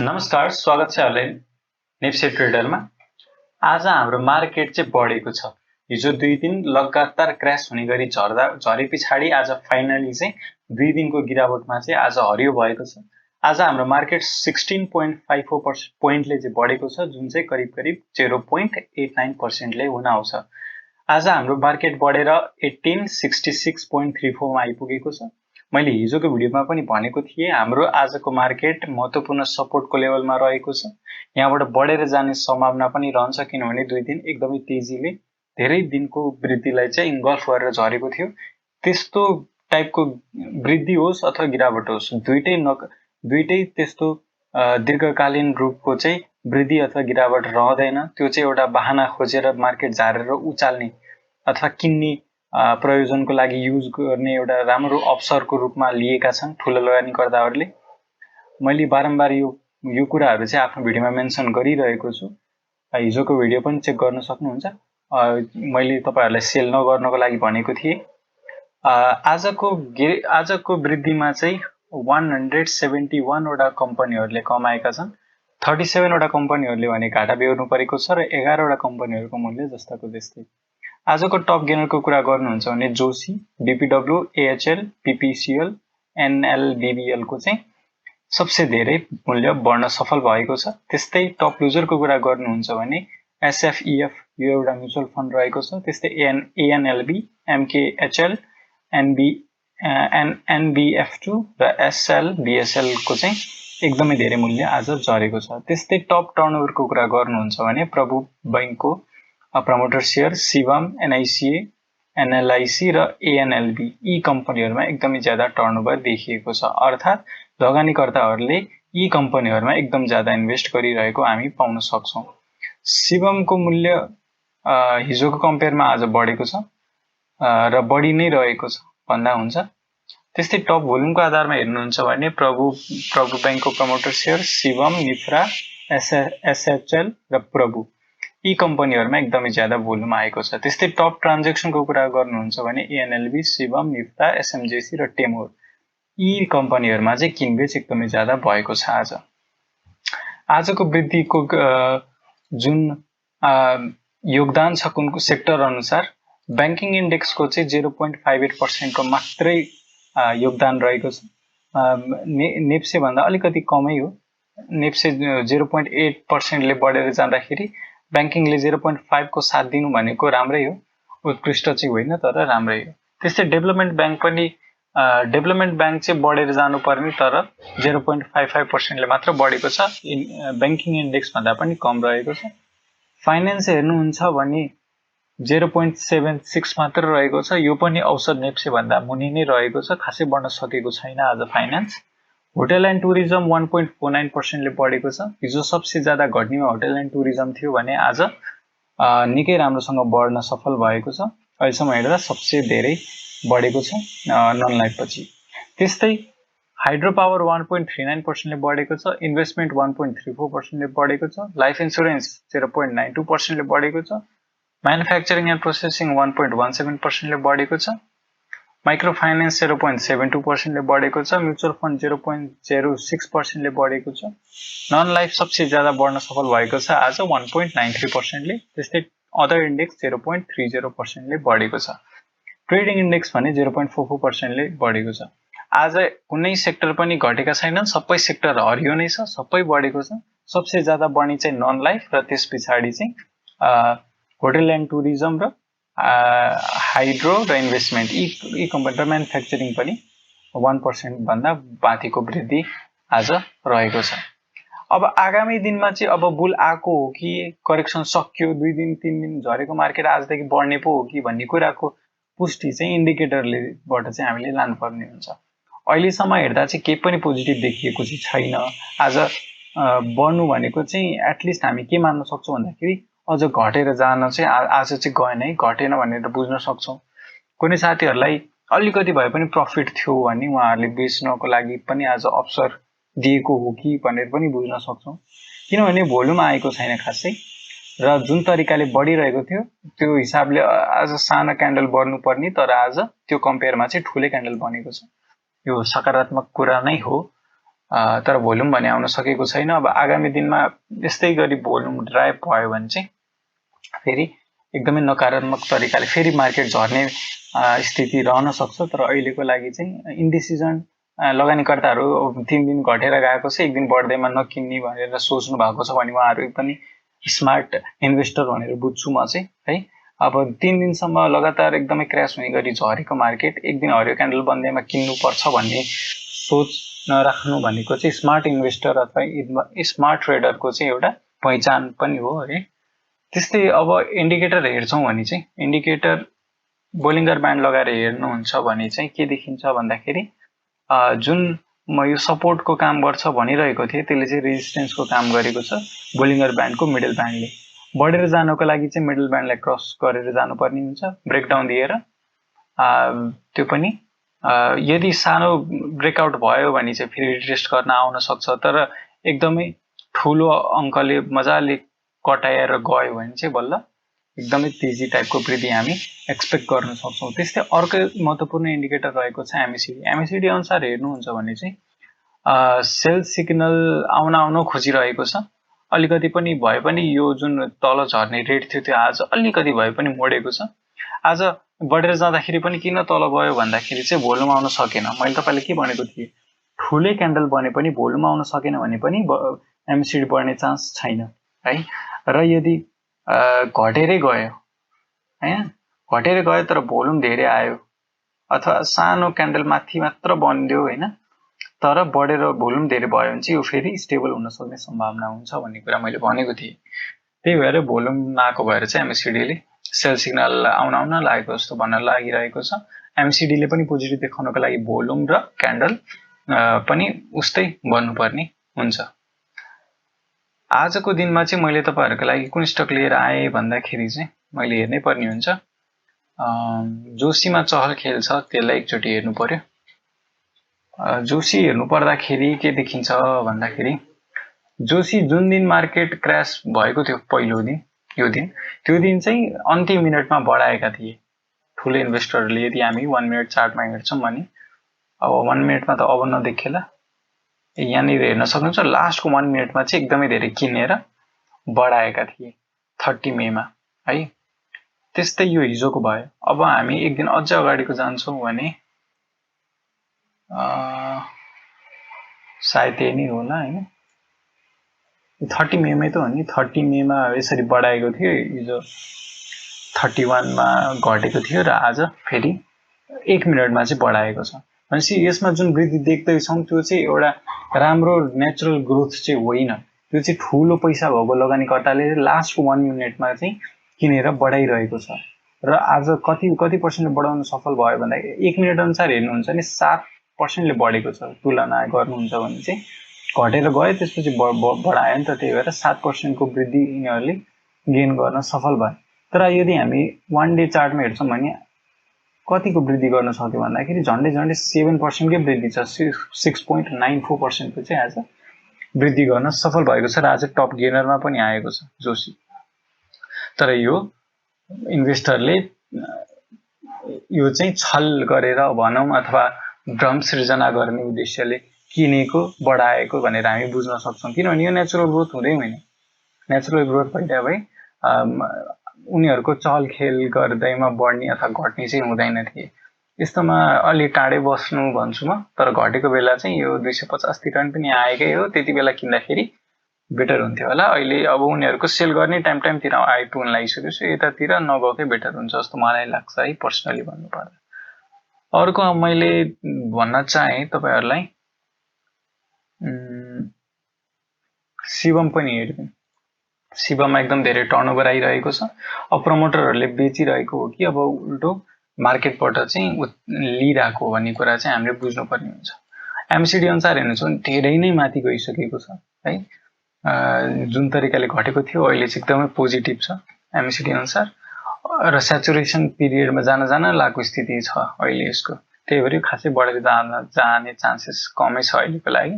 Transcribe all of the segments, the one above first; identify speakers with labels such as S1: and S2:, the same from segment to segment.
S1: नमस्कार, स्वागत छ यहाँलाई नेप्से ट्रेडरमा। आज हाम्रो मार्केट चाहिँ बढेको छ। हिजो 2 दिन लगातार क्र्यास हुने गरी झरे पछाडि आज फाइनली चाहिँ 2 दिनको गिरावटमा चाहिँ आज हरियो भएको छ। आज हाम्रो मार्केट 16.54 पोइन्टले चाहिँ बढेको छ, जुन चाहिँ करिब 0.89% ले हुन आउँछ। आज हाम्रो मार्केट बढेर 1866.34 मा आइपुगेको छ। मैले हिजोको भिडियोमा पनि भनेको थिएँ, हाम्रो आजको मार्केट महत्त्वपूर्ण सपोर्टको लेभलमा रहेको छ। यहाँबाट बढेर जाने सम्भावना पनि रहन्छ, किनभने 2 दिन एकदमै तेजीले धेरै दिनको वृद्धिलाई चाहिँ इन्गल्फ गरेर झरेको थियो। त्यस्तो टाइपको वृद्धि होस् अथवा गिरावट होस्, दुईटै त्यस्तो दीर्घकालीन रूपको चाहिँ वृद्धि अथवा गिरावट रहँदैन। त्यो चाहिँ एउटा बहाना खोजेर मार्केट झारेर उचाल्ने अथवा किन्ने प्रयोजनको लागि युज गर्ने एउटा राम्रो अवसरको रूपमा लिएका छन् ठुलो लगानीकर्ताहरूले। मैले बारम्बार यो कुराहरू चाहिँ आफ्नो भिडियोमा मेन्सन गरिरहेको छु। हिजोको भिडियो पनि चेक गर्न सक्नुहुन्छ। मैले तपाईहरुलाई सेल नगर्नको लागि भनेको थिएँ। आजको वृद्धिमा चाहिँ 171 वटा कम्पनीहरूले कमाएका छन्। 37 वटा कम्पनीहरूले भने घाटा बेहोर्नु परेको छ र 11 वटा कम्पनीहरूको मूल्य जस्ताको त्यस्तै। आजको टप गेनरको कुरा गर्नुहुन्छ भने जोशी, बीपीडब्ल्यू, एएचएल, पीपीसीएल, एनएलबीबीएल को चाहिँ सबसे धेरै मूल्य बढ्न सफल भएको छ। त्यस्तै टप लुजरको कुरा गर्नुहुन्छ भने एसएफईएफ यो एउटा म्युचुअल फन्ड रहेको छ। त्यस्तै एएनएलबी, एमकेएचएल, एनबीएफ2 र एसएलबीएसएल को चाहिँ एकदमै धेरै मूल्य आज झरेको छ। त्यस्तै टप टर्नओभरको कुरा गर्नुहुन्छ भने प्रभु बैंकको प्रमोटर शेयर, शिवम, एनआईसीए, एनएलआईसी र एएनएलबी यी कम्पनीहरुमा एकदमै ज्यादा टर्नओभर देखिएको छ। अर्थात लगानीकर्ताहरूले यी कम्पनीहरुमा एकदम ज्यादा इन्भेस्ट गरिरहेको हामी पाउन सक्छौं। शिवमको मूल्य हिजोको कम्पेयरमा आज बढेको छ र बढी नै रहेको छ भन्दा हुन्छ। त्यस्तै टप भोल्युमको आधारमा हेर्नुहुन्छ भने प्रभु बैंकको प्रमोटर शेयर, शिवम, निफ्रा, एसएचएल र प्रभु यी कम्पनीहरुमा एकदमै ज्यादा भोल्युम आएको छ। त्यस्तै टप ट्रान्ज्याक्सनको कुरा गर्नुहुन्छ भने एएनएलबी, शिवम, निफ्रा, एसएमजेसी र टेमोर यी कम्पनीहरुमा चाहिँ किनबेच एकदमै ज्यादा भएको छ। आजको वृद्धिको जुन योगदान छ कुनको सेक्टर अनुसार बैंकिङ इन्डेक्सको चाहिँ 0.58% को मात्रै योगदान रहेको छ। नेप्से भन्दा अलिकति कमै हो। नेप्से 0.8% ले बढेर जाँदाखेरि बैंकिङले 0.5 को साथ दिनु भनेको राम्रै हो, उत्कृष्ट चाहिँ होइन तर राम्रै हो। त्यस्तै डेभलपमेन्ट बैंक चाहिँ बढेर जानुपर्ने तर 0.55% ले मात्र बढेको छ। बैंकिङ इन्डेक्स भन्दा पनि कम रहेको छ। फाइनान्स हेर्नुहुन्छ भने 0.76 मात्र रहेको छ। यो पनि औसत नेप्से भन्दा मुनि नै रहेको छ, खासै बढ्न सकेको छैन आज फाइनान्स। होटल एन्ड टुरिज्म 1.49% ले बढेको छ। हिजो सबसे ज्यादा घट्नेमा होटल एन्ड टुरिज्म थियो भने आज निकै राम्रोसँग बढ्न सफल भएको छ। अहिलेसम्म हेर्दा सबसे धेरै बढेको छ नन लाइफ पछि। त्यस्तै हाइड्रो पावर 1.39% ले बढेको छ। इन्भेस्टमेन्ट 1.34% ले बढेको छ। लाइफ इन्स्योरेन्स 0.92% ले बढेको छ। म्यानुफ्याक्चरिङ एन्ड प्रोसेसिङ 1.17% ले बढेको छ। माइक्रो फाइनान्स 0.72% ले बढेको छ। म्युचुअल फन्ड 0.06% ले बढेको छ। नन लाइफ सबसे ज्यादा बढ्न सफल भएको छ आज 1.93% ले। त्यस्तै अदर इन्डेक्स 0.30% ले बढेको छ। ट्रेडिङ इन्डेक्स भने 0.44% ले बढेको छ। आज कुनै सेक्टर पनि घटेका छैनन्, सबै सेक्टर हरियो नै छ, सबै बढेको छ। सबसे ज्यादा बढ्ने चाहिँ नन लाइफ र त्यसपछि चाहिँ होटल एन्ड टुरिज्म र हाइड्रो र इन्भेस्टमेन्ट यी कम्पनी र म्यानुफ्याक्चरिङ पनि 1% भन्दा माथिको वृद्धि आज रहेको छ। अब आगामी दिनमा चाहिँ अब बुल आको हो कि करेक्सन सकियो, 2 दिन 3 दिन झरेको मार्केट आजदेखि बढ्ने पो हो कि भन्ने कुराको पुष्टि चाहिँ इन्डिकेटरलेबाट चाहिँ हामीले लानुपर्ने हुन्छ। अहिलेसम्म हेर्दा चाहिँ केही पनि पोजिटिभ देखिएको चाहिँ छैन। आज बढ्नु भनेको चाहिँ एटलिस्ट हामी के मान्न सक्छौं भन्दाखेरि अझ घटेर जान चाहिँ आज चाहिँ गएन है, घटेन भनेर बुझ्न सक्छौं। कुनै साथीहरुलाई अलिकति भए पनि प्रफिट थियो भने उहाँहरूले बेच्नको लागि पनि आज अवसर दिएको हो कि भनेर पनि बुझ्न सक्छौं। किनभने भोल्युम आएको छैन खासै र जुन तरिकाले बढिरहेको थियो त्यो हिसाबले आज सानो क्यान्डल बढ्नु पर्ने, तर आज त्यो कम्पेयरमा चाहिँ ठूलै क्यान्डल बनेको छ। यो सकारात्मक कुरा नै हो। तर भोल्युम भने आउन सकेको छैन। अब आगामी दिनमा यस्तै गरी भोल्युम ड्राइभ भयो भने चाहिँ फेरि एकदमै नकारात्मक तरिकाले फेरि मार्केट झर्ने स्थिति रहन सक्छ। तर अहिलेको लागि चाहिँ इन्डिसिजन लगानीकर्ताहरू 3 दिन घटेर गएको छ, 1 दिन बढ्दैमा नकिन्ने भनेर सोच्नु भएको छ भने उहाँहरू एकदमै स्मार्ट इन्भेस्टर भनेर बुझ्छु म चाहिँ है। अब 3 दिनसम्म लगातार एकदमै क्र्यास हुने गरी झरेको मार्केट 1 दिन हरियो क्यान्डल बन्दैमा किन्नुपर्छ भन्ने सोच नराख्नु भनेको चाहिँ स्मार्ट इन्भेस्टर अथवा स्मार्ट ट्रेडरको चाहिँ एउटा पहिचान पनि हो है। त्यस्तै अब इन्डिकेटर हेर्छौँ भने चाहिँ इन्डिकेटर बोलिङ्गर ब्यान्ड लगाएर हेर्नुहुन्छ भने चाहिँ के देखिन्छ भन्दाखेरि जुन म यो सपोर्टको काम गर्छ भनिरहेको थिएँ त्यसले चाहिँ रेजिस्टेन्सको काम गरेको छ। बोलिङ्गर ब्यान्डको मिडल ब्यान्डले बढेर जानको लागि चाहिँ मिडल ब्यान्डलाई क्रस गरेर जानुपर्ने हुन्छ ब्रेकडाउन दिएर। त्यो पनि यदि सानो ब्रेकआउट भयो भने चाहिँ फेरि रिटेस्ट गर्न आउन सक्छ। तर एकदमै ठुलो अङ्कले मजाले कटाएर गयो भने चाहिँ बल्ल एकदमै तेजी टाइपको वृद्धि हामी एक्सपेक्ट गर्न सक्छौँ। त्यस्तै अर्को महत्त्वपूर्ण इन्डिकेटर रहेको छ एमएसिडी। एमएसिडी अनुसार हेर्नुहुन्छ भने चाहिँ सेल सिग्नल आउन खोजिरहेको छ। अलिकति पनि भए पनि यो जुन तल झर्ने रेट थियो त्यो आज अलिकति भए पनि मोडेको छ। आज बढेर जाँदाखेरि पनि किन तल गयो भन्दाखेरि चाहिँ भोल्युम आउन सकेन। मैले तपाईँलाई के भनेको थिएँ, ठुलै क्यान्डल बने पनि भोल्युम आउन सकेन भने पनि एमएसिडी बढ्ने चान्स छैन है। र यदि घटेरै गयो हैन, घटेरै गयो तर भोल्युम धेरै आयो अथवा सानो क्यान्डल माथि मात्र बन्दियो हैन, तर बढेर भोल्युम धेरै भयो भने चाहिँ यो फेरि स्टेबल हुन सक्ने सम्भावना हुन्छ भन्ने कुरा मैले भनेको थिएँ। त्यही भएर भोल्युम नआएको भएर चाहिँ एमएसिडीले सेल सिग्नल आउन लागेको जस्तो भन्न लागिरहेको छ। एमएसिडीले पनि पोजिटिभ देखाउनको लागि भोल्युम र क्यान्डल पनि उस्तै बन्नुपर्ने हुन्छ। आजको दिनमा चाहिँ मैले तपाईँहरूको लागि कुन स्टक लिएर आएँ भन्दाखेरि चाहिँ मैले हेर्नै पर्ने हुन्छ। जोशीमा चहल खेल छ, त्यसलाई एकचोटि हेर्नु पर्यो। जोशी हेर्नु पर्दाखेरि के देखिन्छ भन्दाखेरि जोशी जुन दिन मार्केट क्र्यास भएको थियो पहिलो दिन त्यो दिन चाहिँ अन्तिम मिनटमा बढाएका थिए ठुलो इन्भेस्टरहरूले। यदि हामी 1 मिनट चार्टमा हेर्छौँ भने अब 1 मिनटमा त अब नदेखिएला, यहाँनिर हेर्न सक्नुहुन्छ लास्टको 1 मिनटमा चाहिँ एकदमै धेरै किनेर बढाएका थिए 30 मेमा है। त्यस्तै यो हिजोको भयो। अब हामी एक दिन अझ अगाडिको जान्छौँ भने सायद यही नै होला हैन, 30 मेमै त हो नि। 30 मेमा यसरी बढाएको थियो, हिजो 31 मा घटेको थियो र आज फेरि 1 मिनटमा चाहिँ बढाएको छ। भनेपछि यसमा जुन वृद्धि देख्दैछौँ त्यो चाहिँ एउटा राम्रो नेचुरल ग्रोथ चाहिँ होइन, त्यो चाहिँ ठुलो पैसा भएको लगानीकर्ताले लास्टको 1 मिनटमा चाहिँ किनेर बढाइरहेको छ। र आज कति पर्सेन्टले बढाउन सफल भयो भन्दा 1 मिनट अनुसार हेर्नुहुन्छ भने 7% ले बढेको छ। तुलना गर्नुहुन्छ भने चाहिँ घटेर गयो त्यसपछि बढायो नि त, त्यही भएर 7% को वृद्धि यिनीहरूले गेन गर्न सफल भए। तर यदि हामी 1 डे चार्टमा हेर्छौँ भने कतिको वृद्धि गर्न सक्यो भन्दाखेरि झन्डै 7% कै वृद्धि छ। 6.94% को चाहिँ आज वृद्धि गर्न सफल भएको छ र आज टप गेनरमा पनि आएको छ जोशी। तर यो इन्भेस्टरले यो चाहिँ छल गरेर भनौँ अथवा भ्रम सृजना गर्ने उद्देश्यले किनेको बढाएको भनेर हामी बुझ्न सक्छौँ। किनभने यो नेचुरल ग्रोथ हुँदै होइन। नेचुरल ग्रोथ भइदियो भए उनीहरूको चहल खेल गर्दैमा बढ्ने अथवा घट्ने चाहिँ हुँदैन थिए। यस्तोमा अलि टाढै बस्नु भन्छु म। तर घटेको बेला चाहिँ यो 250 तिर पनि आएकै हो, त्यति बेला किन्दाखेरि बेटर हुन्थ्यो होला। अहिले अब उनीहरूको सेल गर्ने टाइमतिर आइपुग्न लागिसक्यो छ, यतातिर नगएकै बेटर हुन्छ जस्तो मलाई लाग्छ है, पर्सनली भन्नुपर्दा। अर्को मैले भन्न चाहे तपाईहरुलाई शिवम पनि हेर्नु। शिवममा एकदम धेरै टर्नओभर आइरहेको छ। अब प्रमोटरहरूले बेचिरहेको हो कि अब उल्टो मार्केटबाट चाहिँ लिइरहेको भन्ने कुरा चाहिँ हामीले बुझ्नुपर्ने हुन्छ। एमसिडी अनुसार हेर्नुहुन्छ भने धेरै नै माथि गइसकेको छ है। जुन तरिकाले घटेको थियो अहिले चाहिँ एकदमै पोजिटिभ छ एमसिडी अनुसार र स्याचुरेसन पिरियडमा जान लागेको स्थिति छ अहिले यसको। त्यही भएर खासै बढेर जाने चान्सेस कमै छ अहिलेको लागि।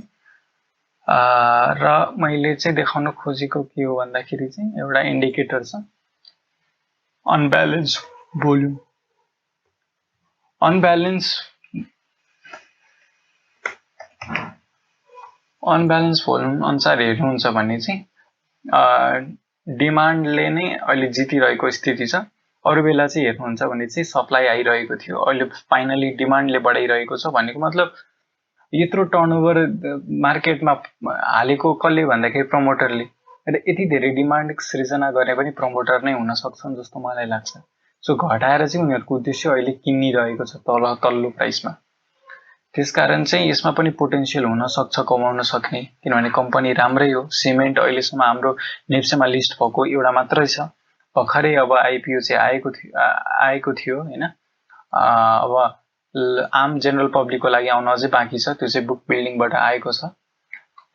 S1: र मैले चाहिँ देखाउन खोजेको के हो भन्दाखेरि चाहिँ एउटा इन्डिकेटर छ unbalance volume. Unbalance unbalance volume अनुसार हेर्नुहुन्छ भने चाहिँ डिमान्डले नै अहिले जितिरहेको स्थिति छ। अरु बेला चाहिँ हेर्नुहुन्छ भने चाहिँ सप्लाई आइरहेको थियो, अहिले फाइनली डिमान्डले बढाइरहेको छ। भनेको मतलब यत्रो टर्नओभर मार्केटमा हालेको कसले भन्दाखेरि प्रमोटरले। र यति धेरै डिमान्ड सृजना गर्ने पनि प्रमोटर नै हुन सक्छन् जस्तो मलाई लाग्छ। सो घटाएर चाहिँ उनीहरूको उद्देश्य अहिले किनिरहेको छ तल्लो प्राइसमा। त्यसकारण चाहिँ यसमा पनि पोटेन्शियल हुन सक्छ कमाउन सक्ने, किनभने कम्पनी राम्रै हो। सिमेन्ट अहिलेसम्म हाम्रो नेप्सेमा लिस्ट भएको एउटा मात्रै छ। भर्खरै अब आइपिओ चाहिँ आएको थियो हैन। अब आम जेनरल पब्लिकको लागि आउन अझै बाँकी छ, त्यो चाहिँ बुक बिल्डिङबाट आएको छ।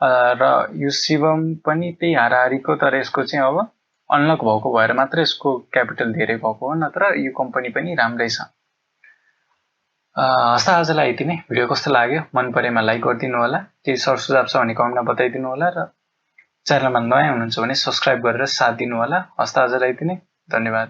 S1: र यो शिवम पनि त्यही हाराहारीको, तर यसको चाहिँ अब अनलक भएको भएर मात्र यसको क्यापिटल धेरै भएको हो, नत्र यो कम्पनी पनि राम्रै छ। हस् त आजलाई यति नै। भिडियो कस्तो लाग्यो, मन परेमा लाइक गरिदिनु होला, केही सरसुझाव छ भने कमेन्टमा बताइदिनु होला, र च्यानलमा नयाँ हुनुहुन्छ भने सब्स्क्राइब गरेर साथ दिनु होला। हस् त आजलाई यति नै, धन्यवाद।